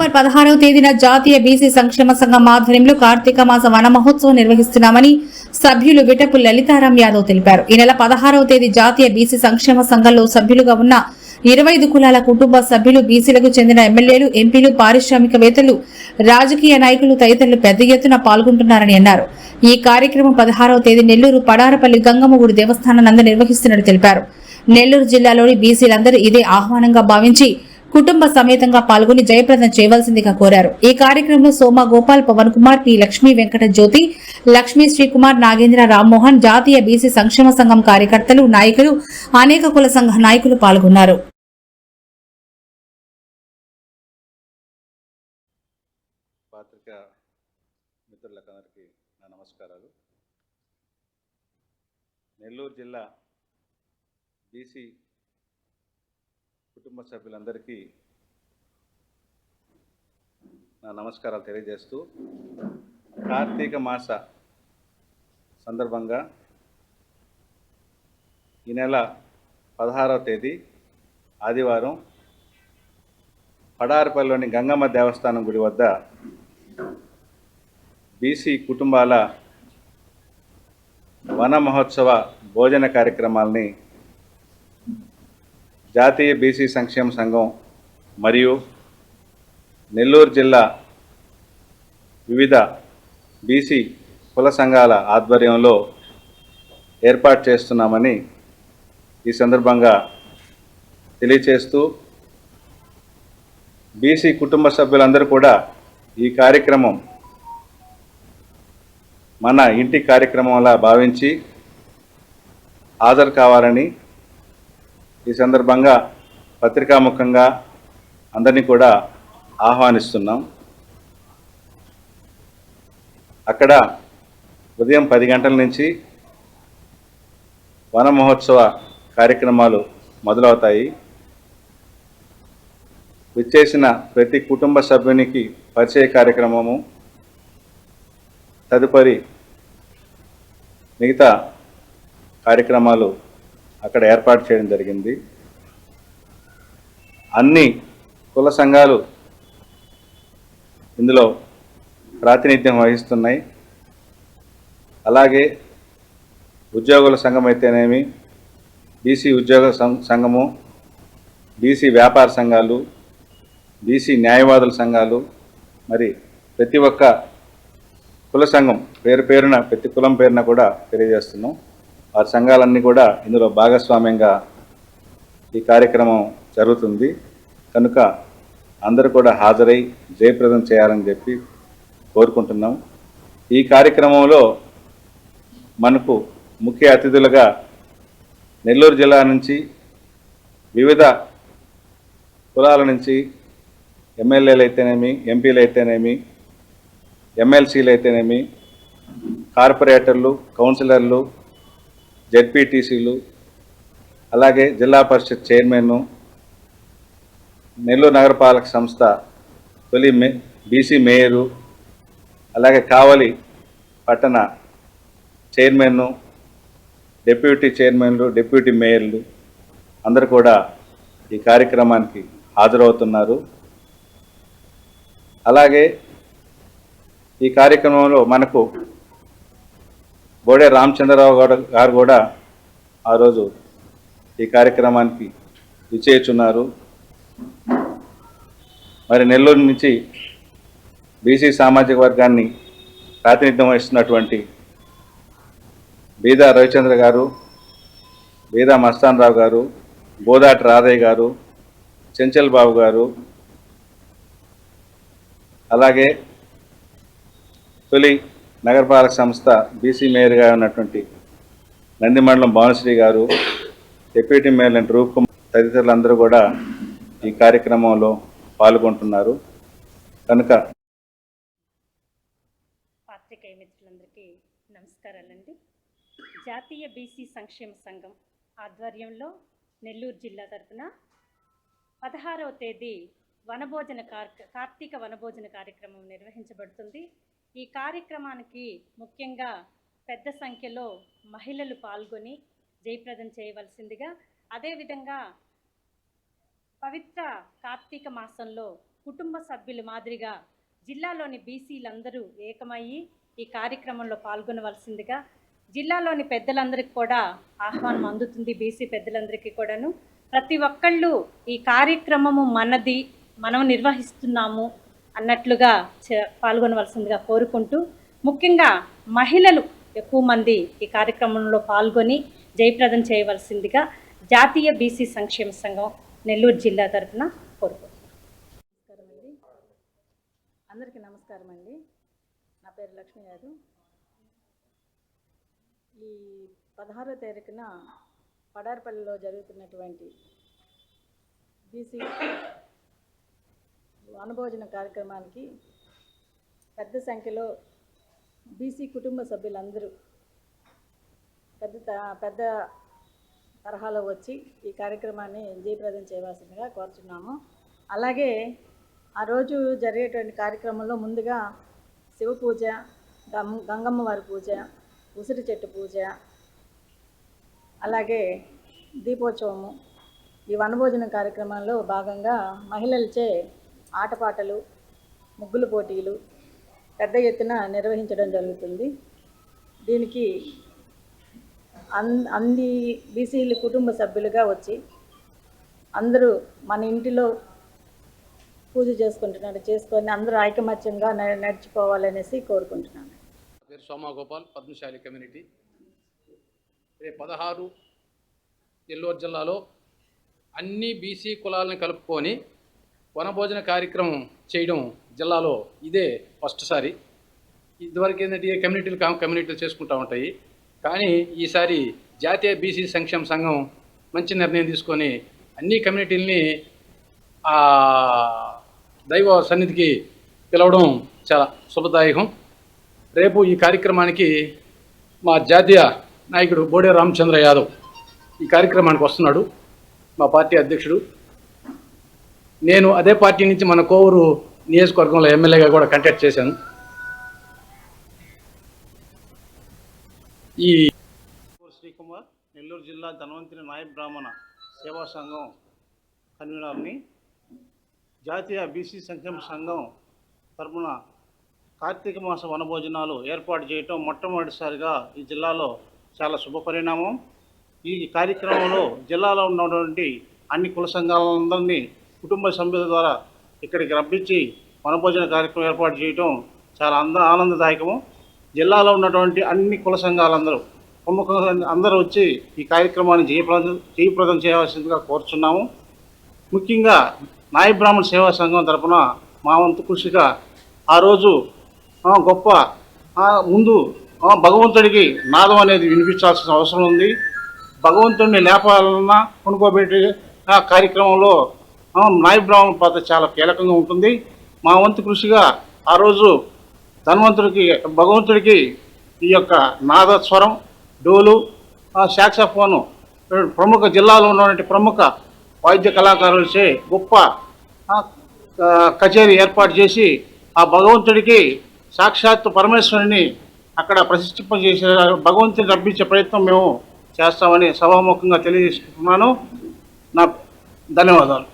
November 16వ తేదీన జాతీయ BC సంక్షేమ సంఘం ఆధ్వర్యంలో కార్తీక మాస వన మహోత్సవం నిర్వహిస్తున్నామని సభ్యులు విటపు లలితారాం యాదవ్ తెలిపారు. ఈ నెల 16వ తేదీ జాతీయ బీసీ సంక్షేమ సంఘంలో సభ్యులుగా ఉన్న 25 కులాల కుటుంబ సభ్యులు, బీసీలకు చెందిన ఎమ్మెల్యేలు, ఎంపీలు, పారిశ్రామికవేత్తలు, రాజకీయ నాయకులు తదితరులు పెద్ద ఎత్తున పాల్గొంటున్నారని అన్నారు. ఈ కార్యక్రమం 16వ తేదీ నెల్లూరు పడారపల్లి గంగమ్మ గుడి దేవస్థానం నందు నిర్వహిస్తున్నట్టు తెలిపారు. నెల్లూరు జిల్లాలోని బీసీలందరూ ఇదే ఆహ్వానంగా భావించి కుటుంబ సమేతంగా పాల్గొని జయప్రదం చేయవలసిందిగా కోరారు. ఈ కార్యక్రమంలో సోమ గోపాల్, పవన్ కుమార్, పి లక్ష్మీ వెంకట జ్యోతి, లక్ష్మీ శ్రీకుమార్, నాగేంద్ర, రామ్మోహన్, జాతీయ బీసీ సంక్షేమ సంఘం కార్యకర్తలు, నాయకులు, అనేక కుల సంఘ నాయకులు పాల్గొన్నారు. నెల్లూరు జిల్లా బీసీ కుటుంబ సభ్యులందరికీ నా నమస్కారాలు తెలియజేస్తూ, కార్తీక మాస సందర్భంగా ఈ నెల 16వ తేదీ ఆదివారం పడారపల్లిలోని గంగమ్మ దేవస్థానం గుడి వద్ద బీసీ కుటుంబాల వన మహోత్సవ భోజన కార్యక్రమాలని జాతీయ బీసీ సంక్షేమ సంఘం మరియు నెల్లూరు జిల్లా వివిధ బీసీ కుల సంఘాల ఆధ్వర్యంలో ఏర్పాటు చేస్తున్నామని ఈ సందర్భంగా తెలియచేస్తూ, బీసీ కుటుంబ సభ్యులందరూ కూడా ఈ కార్యక్రమం మన ఇంటి కార్యక్రమంలా భావించి హాజరు కావాలని ఈ సందర్భంగా పత్రికాముఖంగా అందరినీ కూడా ఆహ్వానిస్తున్నాం. అక్కడ ఉదయం 10 గంటల నుంచి వన మహోత్సవ కార్యక్రమాలు మొదలవుతాయి. విచ్చేసిన ప్రతి కుటుంబ సభ్యునికి పరిచయ కార్యక్రమము, తదుపరి మిగతా కార్యక్రమాలు అక్కడ ఏర్పాటు చేయడం జరిగింది. అన్ని కుల సంఘాలు ఇందులో ప్రాతినిధ్యం వహిస్తున్నాయి. అలాగే ఉద్యోగుల సంఘం అయితేనేమి, బీసీ ఉద్యోగ సంఘము, బీసీ వ్యాపార సంఘాలు, బీసీ న్యాయవాదుల సంఘాలు, మరి ప్రతి ఒక్క కుల సంఘం పేరున ప్రతి కులం పేరున కూడా తెలియజేస్తున్నాం. వారి సంఘాలన్నీ కూడా ఇందులో భాగస్వామ్యంగా ఈ కార్యక్రమం జరుగుతుంది. కనుక అందరూ కూడా హాజరై జయప్రదం చేయాలని చెప్పి కోరుకుంటున్నాం. ఈ కార్యక్రమంలో మనకు ముఖ్య అతిథులుగా నెల్లూరు జిల్లా నుంచి వివిధ కులాల నుంచి ఎమ్మెల్యేలు అయితేనేమి, ఎంపీలు అయితేనేమి, ఎమ్మెల్సీలు అయితేనేమి, కార్పొరేటర్లు, కౌన్సిలర్లు, జెడ్పీటీసీలు, అలాగే జిల్లా పరిషత్ చైర్మన్, నెల్లూరు నగరపాలక సంస్థ తొలి బీసీ మేయరు, అలాగే కావలి పట్టణ చైర్మన్, డిప్యూటీ చైర్మన్లు, డిప్యూటీ మేయర్లు అందరూ కూడా ఈ కార్యక్రమానికి హాజరవుతున్నారు. అలాగే ఈ కార్యక్రమంలో మనకు బోడే రామచంద్రరావు గారు కూడా ఆ రోజు ఈ కార్యక్రమానికి విచ్చేయుచున్నారు. మరి నెల్లూరు నుంచి బీసీ సామాజిక వర్గాన్ని ప్రాతినిధ్యం వహిస్తున్నటువంటి బీదా రవిచంద్ర గారు, బీదా మస్తాన్ రావు గారు, బోదాటి రాధయ్య గారు, చెంచల్ బాబు గారు, అలాగే తొలి నగరపాలక సంస్థ బీసీ మేయర్గా ఉన్నటువంటి నందిమండలం భానుశ్రీ గారు, డిప్యూటీ మేయర్ రూప్ కుమార్ తదితరులందరూ కూడా ఈ కార్యక్రమంలో పాల్గొంటున్నారు. కనుక పాత్రికేయ మిత్రులందరికీ నమస్కారాలండి. జాతీయ బీసీ సంక్షేమ సంఘం ఆధ్వర్యంలో నెల్లూరు జిల్లా తరఫున 16వ తేదీ కార్తీక వనభోజన కార్యక్రమం నిర్వహించబడుతుంది. ఈ కార్యక్రమానికి ముఖ్యంగా పెద్ద సంఖ్యలో మహిళలు పాల్గొని జయప్రదం చేయవలసిందిగా, అదేవిధంగా పవిత్ర కార్తీక మాసంలో కుటుంబ సభ్యుల మాదిరిగా జిల్లాలోని బీసీలందరూ ఏకమయ్యి ఈ కార్యక్రమంలో పాల్గొనవలసిందిగా జిల్లాలోని పెద్దలందరికీ కూడా ఆహ్వానం అందుతుంది. బీసీ పెద్దలందరికీ కూడాను ప్రతి ఒక్కళ్ళు ఈ కార్యక్రమము మనది, మనం నిర్వహిస్తున్నాము అన్నట్లుగా పాల్గొనవలసిందిగా కోరుకుంటూ, ముఖ్యంగా మహిళలు ఎక్కువ మంది ఈ కార్యక్రమంలో పాల్గొని జయప్రదం చేయవలసిందిగా జాతీయ బీసీ సంక్షేమ సంఘం నెల్లూరు జిల్లా తరఫున కోరుకుంటున్నాను. అందరికీ నమస్కారం అండి. నా పేరు లక్ష్మీ యాదవ్. ఈ 16వ తారీఖున పడార్పల్లిలో జరుగుతున్నటువంటి బీసీ వనభోజన కార్యక్రమానికి పెద్ద సంఖ్యలో బీసీ కుటుంబ సభ్యులందరూ పెద్ద తరహాలో వచ్చి ఈ కార్యక్రమాన్ని జయప్రదం చేయవలసిందిగా కోరుచున్నాము. అలాగే ఆ రోజు జరిగేటువంటి కార్యక్రమంలో ముందుగా శివ పూజ, గంగమ్మ వారి పూజ, ఉసిరి చెట్టు పూజ, అలాగే దీపోత్సవము, ఈ వనభోజన కార్యక్రమంలో భాగంగా మహిళలచే ఆటపాటలు, ముగ్గుల పోటీలు పెద్ద ఎత్తున నిర్వహించడం జరుగుతుంది. దీనికి అన్ని బీసీలు కుటుంబ సభ్యులుగా వచ్చి అందరూ మన ఇంటిలో పూజ చేసుకొని అందరూ ఐకమత్యంగా నడిచిపోవాలనేసి కోరుకుంటున్నాను. పేరు సోమాగోపాల్, పద్మశాలి కమ్యూనిటీ. రేపు 16 నెల్లూరు జిల్లాలో అన్ని బీసీ కులాలను కలుపుకొని వనభోజన కార్యక్రమం చేయడం జిల్లాలో ఇదే ఫస్ట్ సారి. ఇదివరకు ఏంటంటే కమ్యూనిటీలు చేసుకుంటూ ఉంటాయి. కానీ ఈసారి జాతీయ బీసీ సంక్షేమ సంఘం మంచి నిర్ణయం తీసుకొని అన్ని కమ్యూనిటీలని దైవ సన్నిధికి పిలవడం చాలా శుభదాయకం. రేపు ఈ కార్యక్రమానికి మా జాతీయ నాయకుడు బోడే రామచంద్ర యాదవ్ ఈ కార్యక్రమానికి వస్తున్నాడు, మా పార్టీ అధ్యక్షుడు. నేను అదే పార్టీ నుంచి మన కోవూరు నియోజకవర్గంలో ఎమ్మెల్యేగా కూడా కంటెస్ట్ చేశాను. ఈ శ్రీకుమార్, నెల్లూరు జిల్లా ధన్వంతరి నాయబ్ బ్రాహ్మణ సేవా సంఘం కన్వీనర్ని. జాతీయ బీసీ సంక్షేమ సంఘం తరఫున కార్తీక మాస వనభోజనాలు ఏర్పాటు చేయటం మొట్టమొదటిసారిగా ఈ జిల్లాలో చాలా శుభపరిణామం. ఈ కార్యక్రమంలో జిల్లాలో ఉన్నటువంటి అన్ని కుల సంఘాలందరినీ కుటుంబ సభ్యుల ద్వారా ఇక్కడికి రప్పించి వనభోజన కార్యక్రమం ఏర్పాటు చేయటం చాలా ఆనందదాయకము. జిల్లాలో ఉన్నటువంటి అన్ని కుల సంఘాలందరూ ప్రముఖంగా అందరూ వచ్చి ఈ కార్యక్రమాన్ని జయప్రదం చేయవలసిందిగా కోరుచున్నాము. ముఖ్యంగా నాయ బ్రాహ్మణ సేవా సంఘం తరఫున మా వంతు కృషిగా ఆ రోజు ముందు భగవంతుడికి నాదం అనేది వినిపించాల్సిన అవసరం ఉంది. భగవంతుడిని లేపాలన్నా కొనుక్కోబెట్టే కార్యక్రమంలో నాయ బ్రాహ్మణ పాత్ర చాలా కీలకంగా ఉంటుంది. మా వంతు కృషిగా ఆ రోజు భగవంతుడికి ఈ యొక్క నాదస్వరం, డోలు, సాక్సోఫోను ప్రముఖ జిల్లాలో ఉన్నటువంటి ప్రముఖ వాయిద్య కళాకారులచే గొప్ప కచేరీ ఏర్పాటు చేసి ఆ భగవంతుడికి సాక్షాత్తు పరమేశ్వరుని అక్కడ ప్రతిష్ఠింపజేసే భగవంతుని రప్పించే ప్రయత్నం మేము చేస్తామని సభాముఖంగా తెలియజేసుకుంటున్నాను. నా ధన్యవాదాలు.